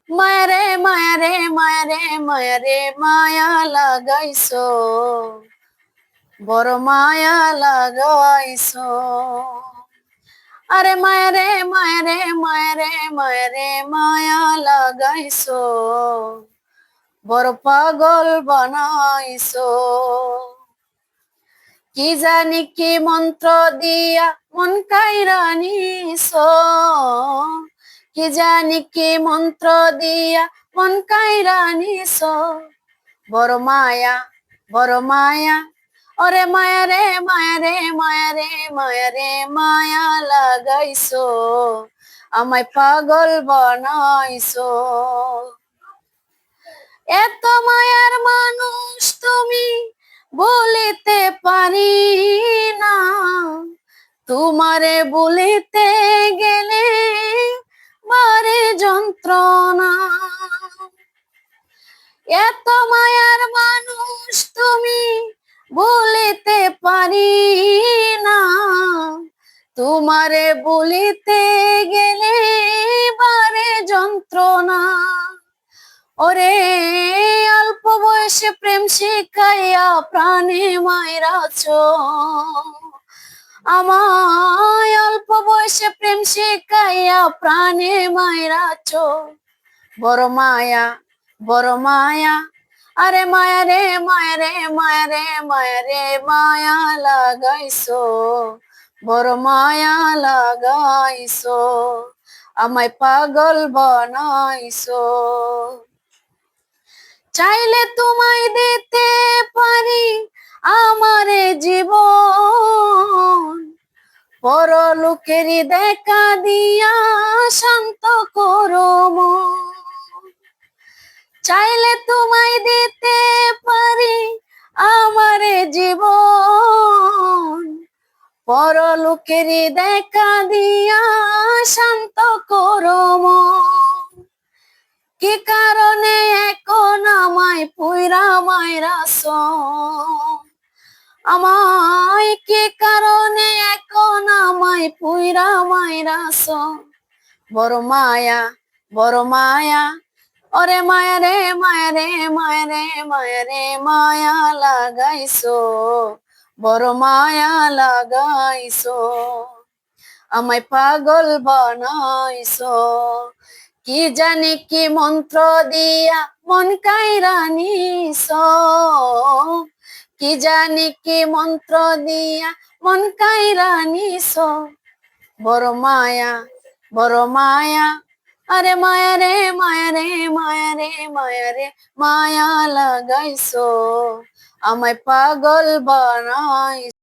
মায়ারে মায়ারে মায়ারে মায়ারে মায়া লাগাইছো, বড় মায়া লাগাইছো। আরে মায়ারে মায়ারে মায়ারে মায়ারে মায়া লাগাইছো, বড় পাগল বানাইছো। কি জানি কি মন্ত্র দিয়া মন কাইরা নিছো, কি জানি কি মন্ত্র দিয়া মন কাইরা নিছো। বড় মায়া বড় মায়া, ওরে মায়া রে মায়া রে মায়া রে মায়া রে মায়া লাগাইছো, আমায় পাগল বানাইছো। এত মায়ার মানুষ তুমি বলিতে পারি না, তোমারে বলিতে গেলে বারে যন্ত্রণা। এত মায়ার মানুষ তুমি বলিতে পারি না, তোমারে বলিতে গেলে বারে যন্ত্রণা। ওরে অল্প বয়সে প্রেম শিখাইয়া প্রাণে মাইরাছো, আমায় অল্প বয়সে প্রেম শিখাইয়া প্রাণে মাইরাছো। বড় মায়া বড় মায়া, আরে মায়া রে মায়া রে মায়া রে মায়া রে মায়া লাগাইছো, বড় মায়া লাগাইছো, আমায় পাগল বানাইছো। চাইলে তোমায় দিতে পারি আমারে জীবন, পরলোকেরই দেখা দিয়া শান্ত করো মন। চাইলে তোমায় দিতে পারি আমারে জীবন, পরলোকেরই দেখা দিয়া শান্ত করো মন। কি কারণে এখন আমায় পুইরা মাইরাছো, আমায় কি কারণে এখন আমায় পুইরা মাইরাছো। বড় মায়া বড় মায়া, ওরে মায়া রে মায়া রে মায়া রে মায়া রে মায়া লাগাইছো, বড় মায়া লাগাইছো, আমায় পাগল বানাইছো। কি জানি কি মন্ত্র দিয়া মন কাইরা নিছো, কি জানি কি মন্ত্র দিয়া মন কাইরা নিছো। বড় মায়া বড় মায়া, আরে মায়া রে মায়া রে মায়া রে মায়া রে মায়া লাগাইছো, আমায় পাগল বানাইছো।